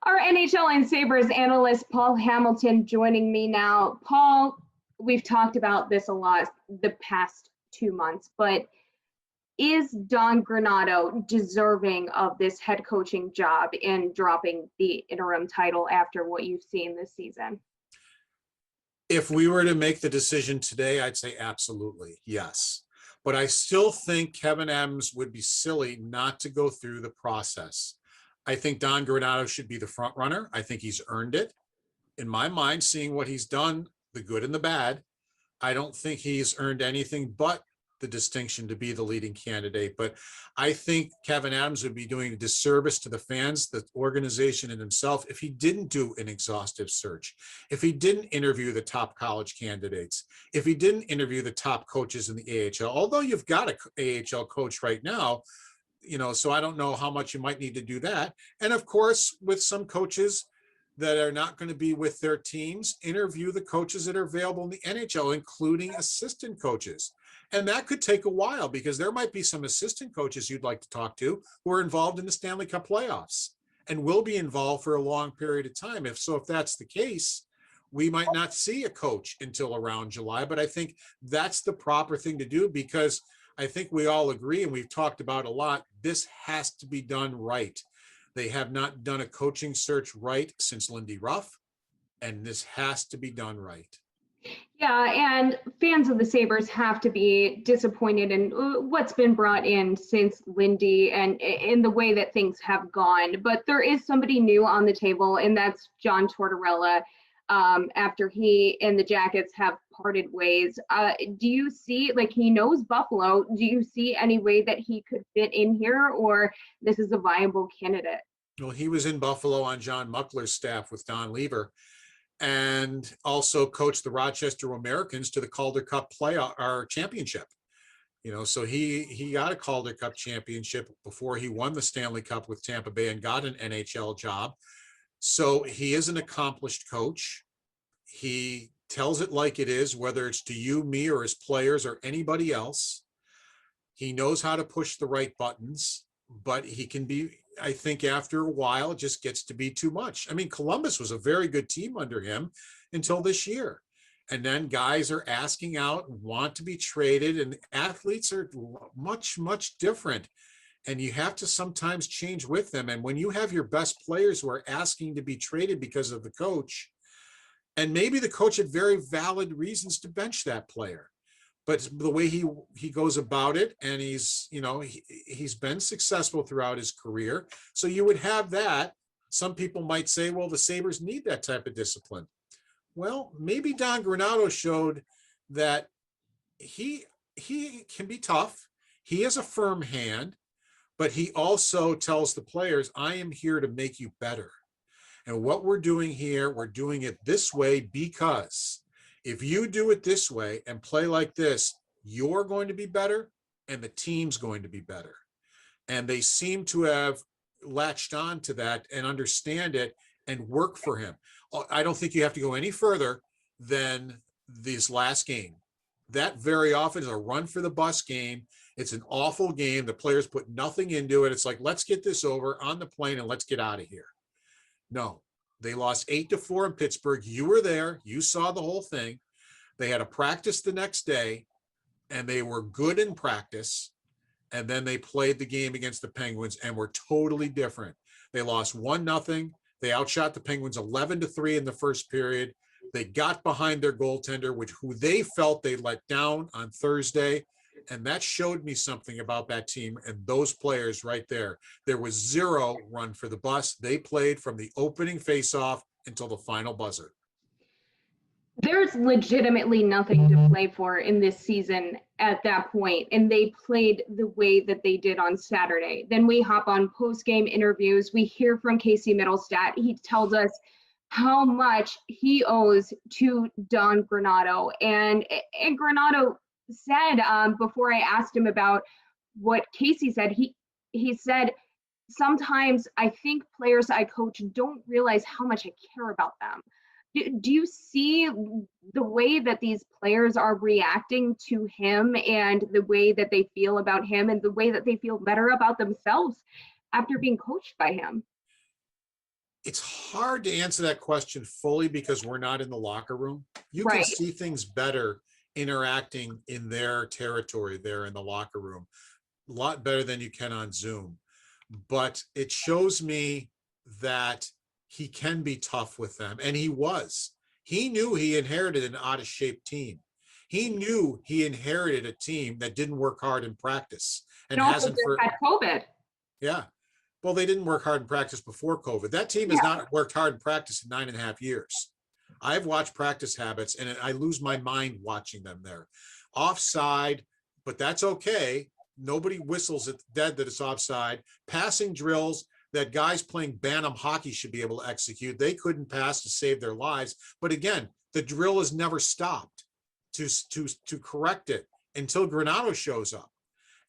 Our NHL and Sabres analyst, Paul Hamilton, joining me now. Paul, we've talked about this a lot the past 2 months, but is Don Granato deserving of this head coaching job in dropping the interim title after what you've seen this season? If we were to make the decision today, I'd say absolutely, yes. But I still think Kevyn Adams would be silly not to go through the process. I think Don Granato should be the front runner. I think he's earned it. In my mind, seeing what he's done, the good and the bad, I don't think he's earned anything but the distinction to be the leading candidate. But I think Kevyn Adams would be doing a disservice to the fans, the organization, and himself if he didn't do an exhaustive search, if he didn't interview the top college candidates, if he didn't interview the top coaches in the AHL. Although you've got an AHL coach right now, so I don't know how much you might need to do that. And of course, with some coaches that are not going to be with their teams, interview the coaches that are available in the NHL, including assistant coaches. And that could take a while because there might be some assistant coaches you'd like to talk to who are involved in the Stanley Cup playoffs and will be involved for a long period of time. If that's the case, we might not see a coach until around July. But I think that's the proper thing to do because I think we all agree, and we've talked about a lot, this has to be done right. They have not done a coaching search right since Lindy Ruff, and this has to be done right. Yeah, and fans of the Sabres have to be disappointed in what's been brought in since Lindy and in the way that things have gone. But there is somebody new on the table, and that's John Tortorella. After he and the Jackets have parted ways, do you see, he knows Buffalo, do you see any way that he could fit in here, or this is a viable candidate? Well, he was in Buffalo on John Muckler's staff with Don Lever, and also coached the Rochester Americans to the Calder Cup championship. So he got a Calder Cup championship before he won the Stanley Cup with Tampa Bay and got an NHL job. So he is an accomplished coach. He tells it like it is, whether it's to you, me, or his players, or anybody else. He knows how to push the right buttons, but he can be, I think after a while, it just gets to be too much. I mean, Columbus was a very good team under him until this year. And then guys are asking out and want to be traded, and athletes are much, much different. And you have to sometimes change with them. And when you have your best players who are asking to be traded because of the coach, and maybe the coach had very valid reasons to bench that player, but the way he goes about it, and he's been successful throughout his career. So you would have that. Some people might say, well, the Sabres need that type of discipline. Well, maybe Don Granato showed that he can be tough. He has a firm hand. But he also tells the players, I am here to make you better. And what we're doing here, we're doing it this way because if you do it this way and play like this, you're going to be better and the team's going to be better. And they seem to have latched on to that and understand it and work for him. I don't think you have to go any further than this last game. That very often is a run for the bus game. It's an awful game. The players put nothing into it. It's like, let's get this over on the plane and let's get out of here. No, they lost 8-4 in Pittsburgh. You were there. You saw the whole thing. They had a practice the next day, and they were good in practice. And then they played the game against the Penguins and were totally different. They lost 1-0. They outshot the Penguins 11-3 in the first period. They got behind their goaltender, who they felt they let down on Thursday. And that showed me something about that team and those players right there. There was zero run for the bus. They played from the opening faceoff until the final buzzer. There's legitimately nothing to play for in this season at that point, and they played the way that they did on Saturday. Then we hop on post-game interviews. We hear from Casey Mittelstadt. He tells us how much he owes to Don Granato. And Granato said, before I asked him about what Casey said, he said, sometimes I think players I coach don't realize how much I care about them. Do you see the way that these players are reacting to him and the way that they feel about him and the way that they feel better about themselves after being coached by him? It's hard to answer that question fully because we're not in the locker room. You can Right. see things better interacting in their territory there in the locker room, a lot better than you can on Zoom. But it shows me that he can be tough with them, and he was. He knew he inherited an out of shape team. He knew he inherited a team that didn't work hard in practice and And also hasn't just for, had COVID. yeah. Well, they didn't work hard in practice before COVID. That team has not worked hard in practice in 9.5 years. I've watched practice habits and I lose my mind watching them there. Offside, but that's okay. Nobody whistles at dead that it's offside. Passing drills that guys playing Bantam hockey should be able to execute. They couldn't pass to save their lives. But again, the drill is never stopped to correct it until Granato shows up.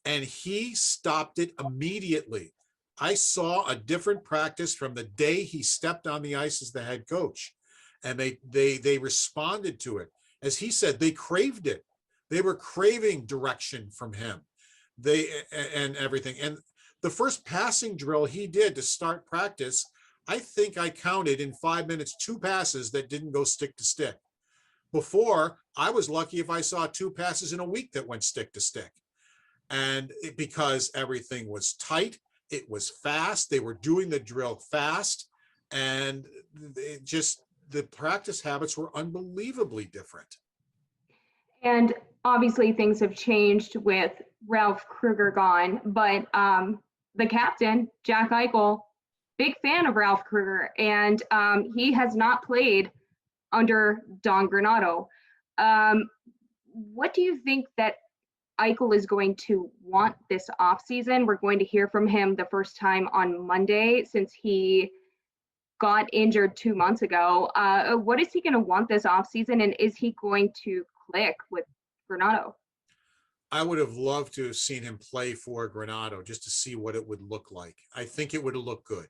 And he stopped it immediately. I saw a different practice from the day he stepped on the ice as the head coach. And they responded to it. As he said, they craved it. They were craving direction from him. And everything. And the first passing drill he did to start practice, I think I counted in 5 minutes 2 passes that didn't go stick to stick. Before, I was lucky if I saw 2 passes in a week that went stick to stick. And because everything was tight, it was fast. They were doing the drill fast, and the practice habits were unbelievably different. And obviously things have changed with Ralph Kruger gone, but the captain, Jack Eichel, big fan of Ralph Kruger, and he has not played under Don Granato. What do you think that Eichel is going to want this offseason? We're going to hear from him the first time on Monday since he got injured 2 months ago. What is he going to want this offseason, and is he going to click with Granato? I would have loved to have seen him play for Granato just to see what it would look like. I think it would have looked good.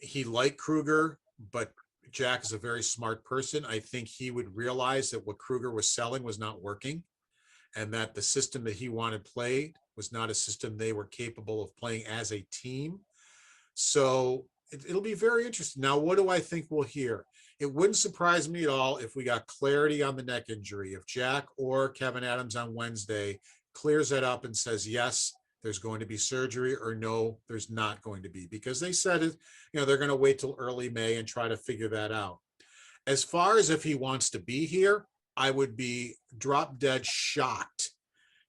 He liked Kruger, but Jack is a very smart person. I think he would realize that what Kruger was selling was not working, and that the system that he wanted played was not a system they were capable of playing as a team. So it'll be very interesting. Now, what do I think we'll hear? It wouldn't surprise me at all if we got clarity on the neck injury. If Jack or Kevin Adams on Wednesday clears that up and says, yes, there's going to be surgery, or no, there's not going to be, because they said it, they're going to wait till early May and try to figure that out. As far as if he wants to be here, I would be drop dead shocked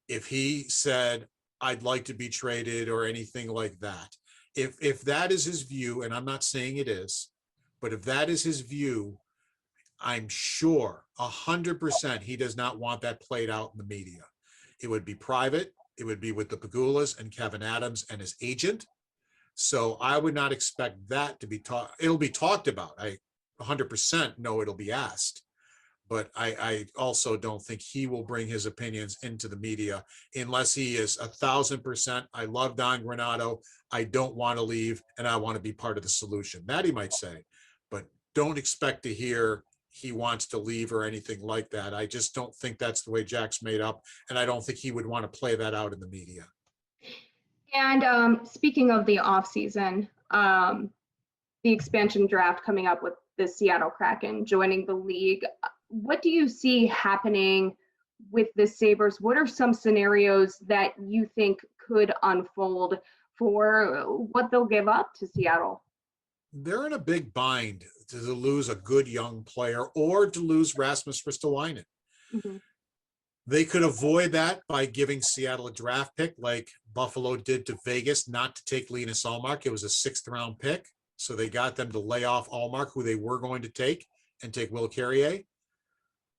if he said, I'd like to be traded or anything like that. If that is his view, and I'm not saying it is, but if that is his view, I'm sure 100% he does not want that played out in the media. It would be private. It would be with the Pagulas and Kevin Adams and his agent. So I would not expect that to be talked. It'll be talked about. I 100% know it'll be asked. But I also don't think he will bring his opinions into the media unless he is 1,000%. I love Don Granato. I don't want to leave, and I want to be part of the solution. That he might say, but don't expect to hear he wants to leave or anything like that. I just don't think that's the way Jack's made up, and I don't think he would want to play that out in the media. And speaking of the offseason, the expansion draft coming up with the Seattle Kraken joining the league, what do you see happening with the Sabres? What are some scenarios that you think could unfold for what they'll give up to Seattle? They're in a big bind to lose a good young player or to lose Rasmus Ristolainen. Mm-hmm. They could avoid that by giving Seattle a draft pick like Buffalo did to Vegas not to take Lena Salmer. It was a 6th round pick. So they got them to lay off Allmark, who they were going to take, and take Will Carrier.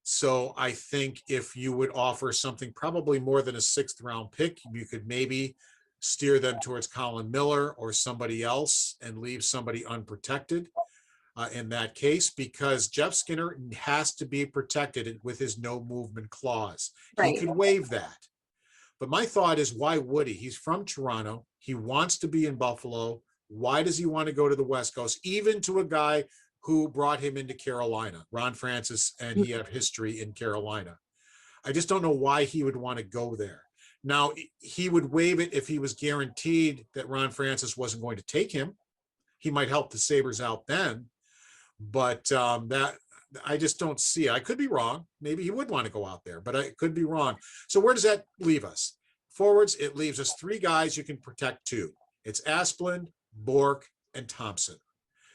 So I think if you would offer something probably more than a 6th round pick, you could maybe steer them towards Colin Miller or somebody else and leave somebody unprotected in that case, because Jeff Skinner has to be protected with his no movement clause. Right. He could waive that. But my thought is, why would he? He's from Toronto. He wants to be in Buffalo. Why does he want to go to the West Coast, even to a guy who brought him into Carolina, Ron Francis, and he had history in Carolina? I just don't know why he would want to go there. Now, he would waive it if he was guaranteed that Ron Francis wasn't going to take him. he might help the Sabres out then. But that I just don't see it. I could be wrong. Maybe he would want to go out there, but I could be wrong. So where does that leave us? Forwards, it leaves us three guys you can protect two. It's Asplund, Bork, and Thompson.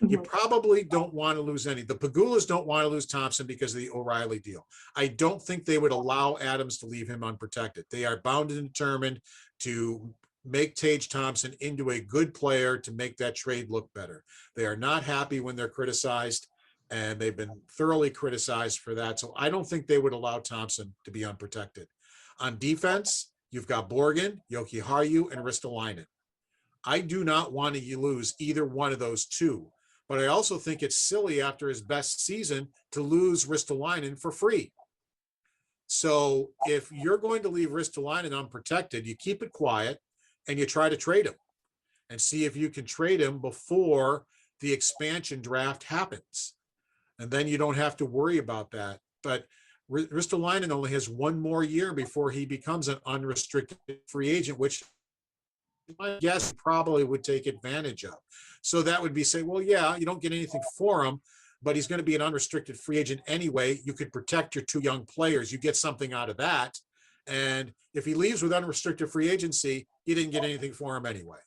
You probably don't want to lose any. The Pagulas don't want to lose Thompson because of the O'Reilly deal. I don't think they would allow Adams to leave him unprotected. They are bound and determined to make Tage Thompson into a good player to make that trade look better. They are not happy when they're criticized, and they've been thoroughly criticized for that. So I don't think they would allow Thompson to be unprotected. On defense, you've got Borgen, Jokiharju, and Ristolainen. I do not want to lose either one of those two. But I also think it's silly after his best season to lose Ristolainen for free. So if you're going to leave Ristolainen unprotected, you keep it quiet and you try to trade him and see if you can trade him before the expansion draft happens. And then you don't have to worry about that. But Ristolainen only has one more year before he becomes an unrestricted free agent, which I guess probably would take advantage of. So that would be saying, well, yeah, you don't get anything for him, but he's going to be an unrestricted free agent anyway. You could protect your two young players. You get something out of that. And if he leaves with unrestricted free agency, you didn't get anything for him anyway.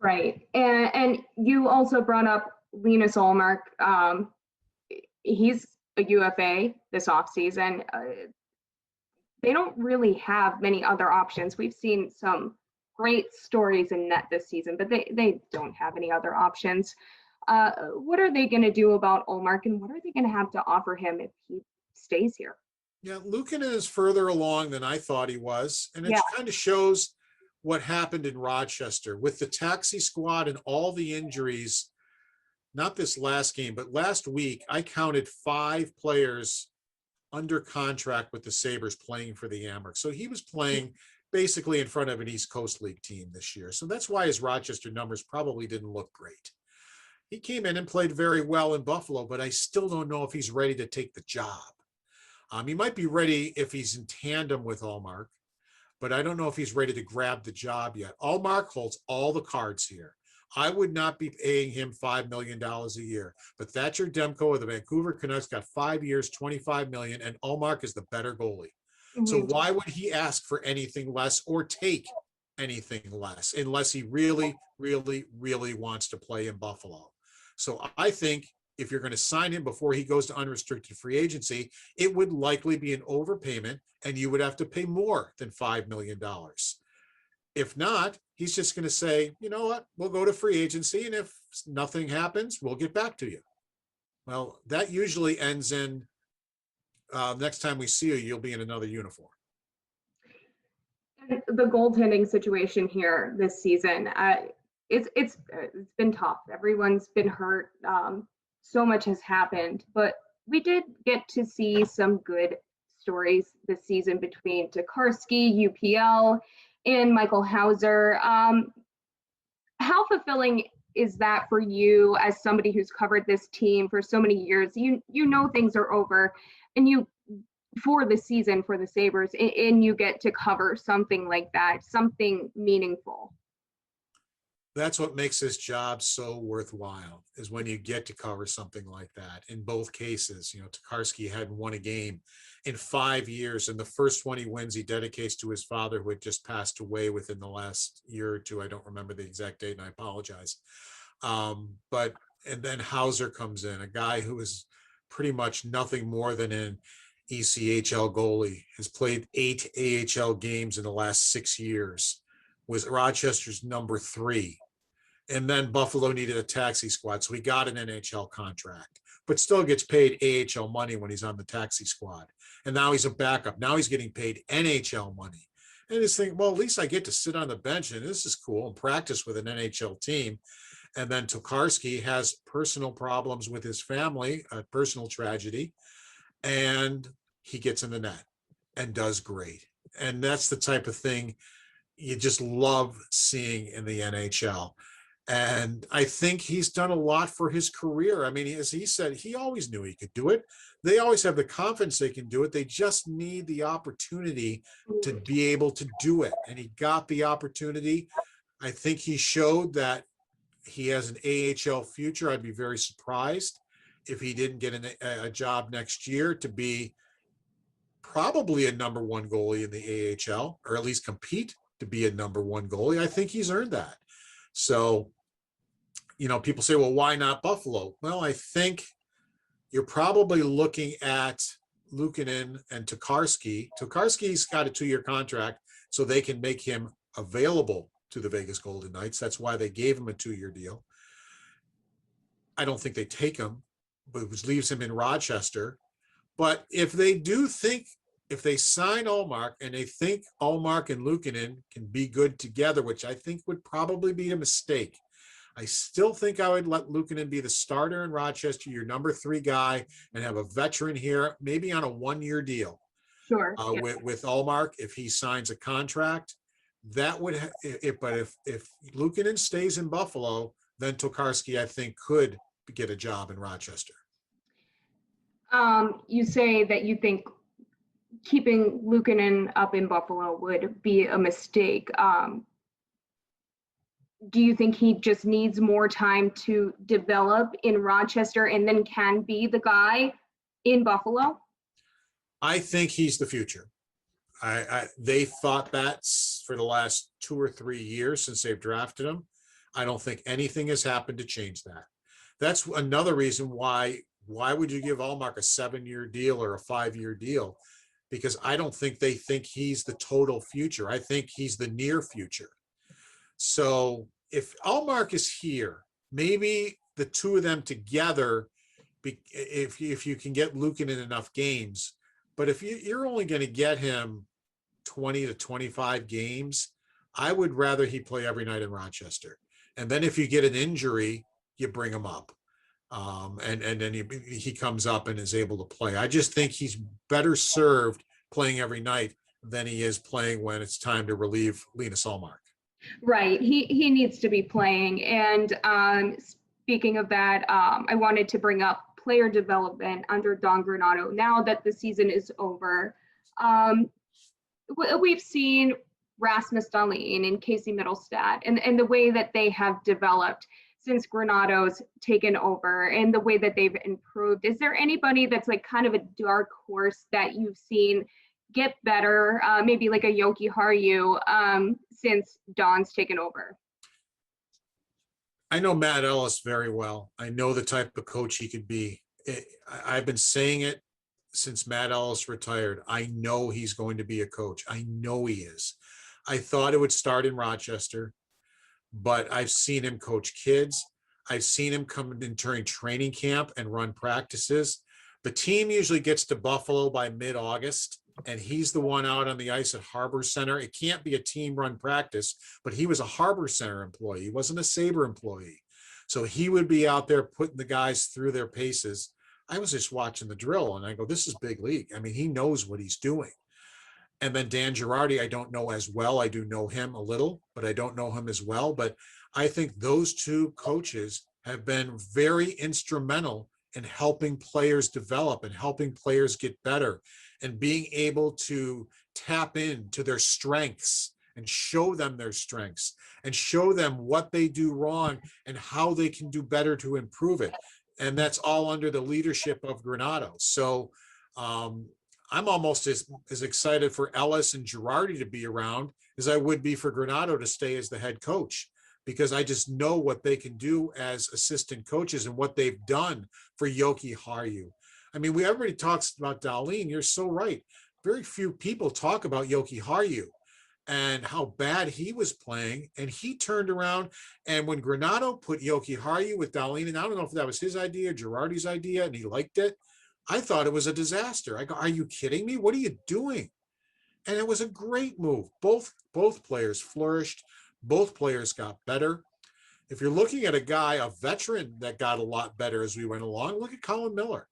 Right. And you also brought up Lena Salmer. He's a UFA this offseason. They don't really have many other options. We've seen some great stories in net this season, but they don't have any other options. What are they going to do about Ullmark, and what are they going to have to offer him if he stays here? Yeah, Luukkonen is further along than I thought he was, and it kind of shows what happened in Rochester with the taxi squad and all the injuries. Not this last game, but last week, I counted 5 players under contract with the Sabres playing for the Amherst. So he was playing basically in front of an East Coast League team this year. So that's why his Rochester numbers probably didn't look great. He came in and played very well in Buffalo, but I still don't know if he's ready to take the job. He might be ready if he's in tandem with Ullmark, but I don't know if he's ready to grab the job yet. Ullmark holds all the cards here. I would not be paying him $5 million a year, but Thatcher Demko of the Vancouver Canucks got 5 years, $25 million, and Ullmark is the better goalie. So why would he ask for anything less or take anything less unless he really, really, really wants to play in Buffalo? So I think if you're going to sign him before he goes to unrestricted free agency, it would likely be an overpayment and you would have to pay more than $5 million. If not, he's just going to say, you know what, we'll go to free agency, and if nothing happens, we'll get back to you. Well, that usually ends in next time we see you, you'll be in another uniform. And the goaltending situation here this season, it's been tough. Everyone's been hurt. So much has happened, but we did get to see some good stories this season between Tokarski, UPL, and Michael Hauser. How fulfilling is that for you as somebody who's covered this team for so many years? You know things are over, and you for the season for the Sabres, and you get to cover something like that, something meaningful. That's what makes this job so worthwhile, is when you get to cover something like that. In both cases, you know, Tokarski hadn't won a game in 5 years, and the first one he wins, he dedicates to his father, who had just passed away within the last year or two. I don't remember the exact date, and I apologize. And then Hauser comes in, a guy who is pretty much nothing more than an ECHL goalie, has played 8 AHL games in the last 6 years, was Rochester's number 3. And then Buffalo needed a taxi squad, so he got an NHL contract, but still gets paid AHL money when he's on the taxi squad. And now he's a backup. Now he's getting paid NHL money. And he's thinking, well, at least I get to sit on the bench, and this is cool, and practice with an NHL team. And then Tokarski has personal problems with his family, a personal tragedy, and he gets in the net and does great. And that's the type of thing you just love seeing in the NHL. And I think he's done a lot for his career. I mean, as he said, he always knew he could do it. They always have the confidence they can do it. They just need the opportunity to be able to do it. And he got the opportunity. I think he showed that he has an AHL future. I'd be very surprised if he didn't get a job next year to be probably a number one goalie in the AHL, or at least compete to be a number one goalie. I think he's earned that. So, people say, well, why not Buffalo? Well, I think you're probably looking at Luukkonen and Tokarski. Tokarski's got a 2-year contract, so they can make him available to the Vegas Golden Knights. That's why they gave him a 2-year deal. I don't think they take him, but which leaves him in Rochester. But if they sign Ullmark and they think Ullmark and Luukkonen can be good together, which I think would probably be a mistake, I still think I would let Luukkonen be the starter in Rochester, your number 3 guy, and have a veteran here, maybe on a 1-year deal. Sure. With Ullmark, if he signs a contract, that would. But if Luukkonen stays in Buffalo, then Tokarski, I think, could get a job in Rochester. You say that you think keeping Luukkonen up in Buffalo would be a mistake. Do you think he just needs more time to develop in Rochester and then can be the guy in Buffalo? I think he's the future. They thought that for the last 2 or 3 years since they've drafted him. I don't think anything has happened to change that. That's another reason why would you give Ullmark a 7-year deal or a 5-year deal? Because I don't think they think he's the total future. I think he's the near future. So if Ullmark is here, maybe the two of them together, if you can get Luukkonen in enough games, but if you're only going to get him 20 to 25 games, I would rather he play every night in Rochester. And then if you get an injury, you bring him up. And then he comes up and is able to play. I just think he's better served playing every night than he is playing when it's time to relieve Lena Salmer. Right. He needs to be playing. And speaking of that, I wanted to bring up player development under Don Granato. Now that the season is over, we've seen Rasmus Dahlin and Casey Middlestat and the way that they have developed since Granato's taken over and the way that they've improved. Is there anybody that's like kind of a dark horse that you've seen get better, maybe like a Yoki Haru since Don's taken over? I know Matt Ellis very well. I know the type of coach he could be. I've been saying it since Matt Ellis retired. I know he's going to be a coach. I know he is. I thought it would start in Rochester, but I've seen him coach kids. I've seen him come in during training camp and run practices. The team usually gets to Buffalo by mid-August, and he's the one out on the ice at Harbor Center. It can't be a team-run practice, but he was a Harbor Center employee. He wasn't a Sabre employee. So he would be out there putting the guys through their paces. I was just watching the drill, and I go, this is big league. I mean, he knows what he's doing. And then Dan Girardi, I don't know as well. I do know him a little, but I don't know him as well. But I think those two coaches have been very instrumental in helping players develop and helping players get better and being able to tap into their strengths and show them their strengths and show them what they do wrong and how they can do better to improve it. And that's all under the leadership of Granato. So I'm almost as excited for Ellis and Girardi to be around as I would be for Granato to stay as the head coach, because I just know what they can do as assistant coaches and what they've done for Yoki Haru. I mean, everybody talks about Dahlin. You're so right. Very few people talk about Yoki Haru and how bad he was playing. And he turned around, and when Granato put Yoki Haru with Dahlin, and I don't know if that was his idea, Girardi's idea, and he liked it, I thought it was a disaster. I go, are you kidding me? What are you doing? And it was a great move. Both players flourished. Both players got better. If you're looking at a guy, a veteran that got a lot better as we went along, look at Colin Miller.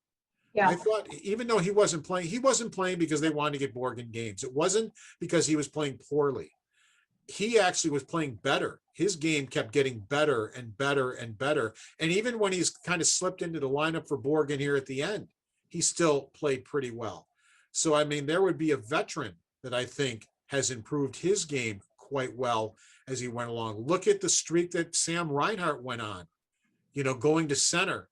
Yeah. I thought even though he wasn't playing because they wanted to get Borgen games. It wasn't because he was playing poorly. He actually was playing better. His game kept getting better and better and better. And even when he's kind of slipped into the lineup for Borgen here at the end, he still played pretty well. So, I mean, there would be a veteran that I think has improved his game quite well as he went along. Look at the streak that Sam Reinhart went on, going to center,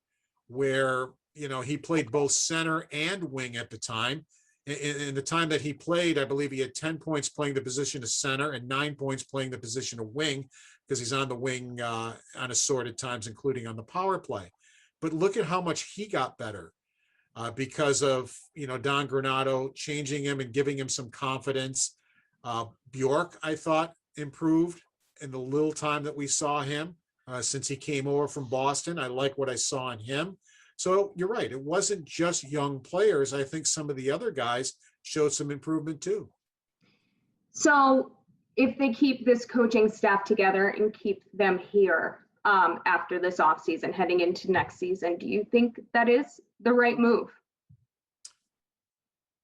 where, he played both center and wing at the time. In the time that he played, I believe he had 10 points playing the position of center and 9 points playing the position of wing, because he's on the wing on assorted times, including on the power play. But look at how much he got better because of, Don Granato changing him and giving him some confidence. Bjork, I thought, improved in the little time that we saw him since he came over from Boston. I like what I saw in him. So you're right. It wasn't just young players. I think some of the other guys showed some improvement too. So if they keep this coaching staff together and keep them here after this offseason, heading into next season, do you think that is the right move?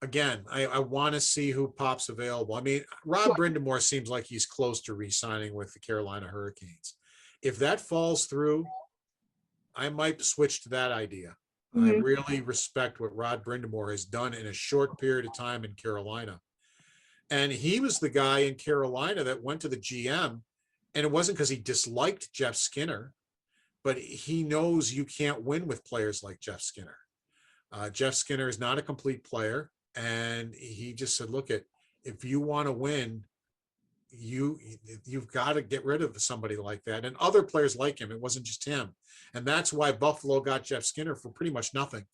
Again, I want to see who pops available. I mean, Rob Brind'Amour seems like he's close to re-signing with the Carolina Hurricanes. If that falls through, I might switch to that idea. Mm-hmm. I really respect what Rod Brind'Amour has done in a short period of time in Carolina. And he was the guy in Carolina that went to the GM, and it wasn't because he disliked Jeff Skinner, but he knows you can't win with players like Jeff Skinner. Jeff Skinner is not a complete player, and he just said, look, if you want to win, you've got to get rid of somebody like that, and other players like him. It wasn't just him. And that's why Buffalo got Jeff Skinner for pretty much nothing.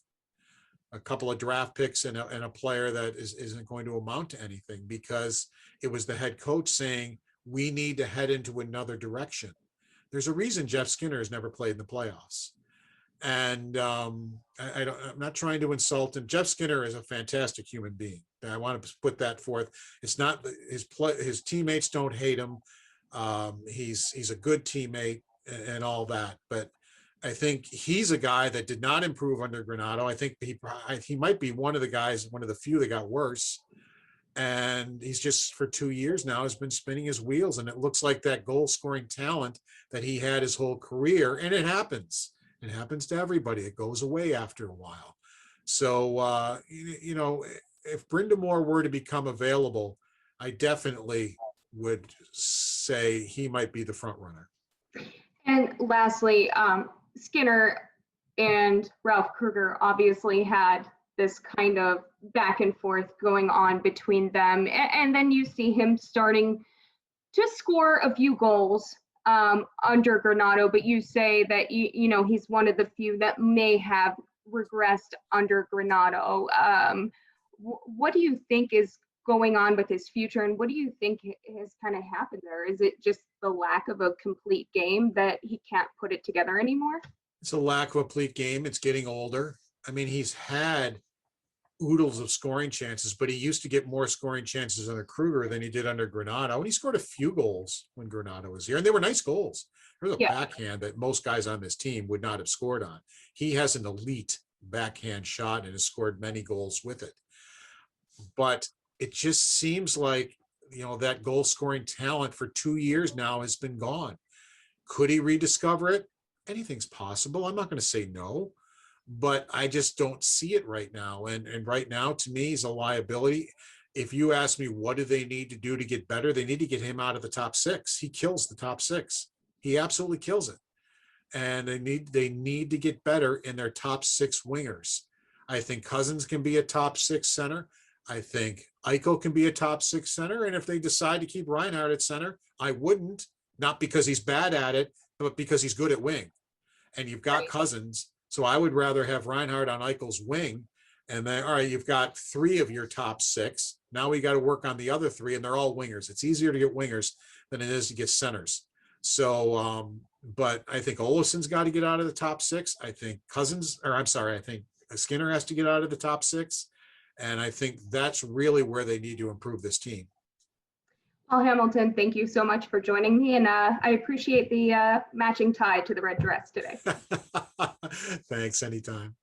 A couple of draft picks and a player that isn't going to amount to anything, because it was the head coach saying, we need to head into another direction. There's a reason Jeff Skinner has never played in the playoffs. And I'm not trying to insult him. Jeff Skinner is a fantastic human being. I want to put that forth. It's not his teammates don't hate him. He's a good teammate and all that. But I think he's a guy that did not improve under Granato. I think he might be one of the few that got worse. And he's just, for 2 years now, has been spinning his wheels. And it looks like that goal scoring talent that he had his whole career. And it happens. It happens to everybody. It goes away after a while. So, if Brind'Amour were to become available, I definitely would say he might be the front runner. And lastly, Skinner and Ralph Krueger obviously had this kind of back and forth going on between them. And then you see him starting to score a few goals under Granato, but you say that, he's one of the few that may have regressed under Granato. What do you think is going on with his future, and what do you think has kind of happened there? Is it just the lack of a complete game that he can't put it together anymore? It's a lack of a complete game. It's getting older. I mean, he's had oodles of scoring chances, but he used to get more scoring chances under Krueger than he did under Granato. And he scored a few goals when Granato was here, and they were nice goals. There was a backhand that most guys on this team would not have scored on. He has an elite backhand shot and has scored many goals with it. But it just seems like, that goal scoring talent for 2 years now has been gone. Could he rediscover it? Anything's possible. I'm not going to say no, but I just don't see it right now. And right now, to me, he's a liability. If you ask me, what do they need to do to get better? They need to get him out of the top six. He kills the top six. He absolutely kills it. And they need to get better in their top six wingers. I think Cousins can be a top six center. I think Eichel can be a top six center. And if they decide to keep Reinhart at center, I wouldn't, not because he's bad at it, but because he's good at wing. And you've got Cousins. So I would rather have Reinhart on Eichel's wing. And then, all right, you've got 3 of your top 6. Now we got to work on the other 3, and they're all wingers. It's easier to get wingers than it is to get centers. So, but I think Olafson's got to get out of the top 6. I think I think Skinner has to get out of the top 6. And I think that's really where they need to improve this team. Paul Hamilton, thank you so much for joining me. And I appreciate the matching tie to the red dress today. Thanks, anytime.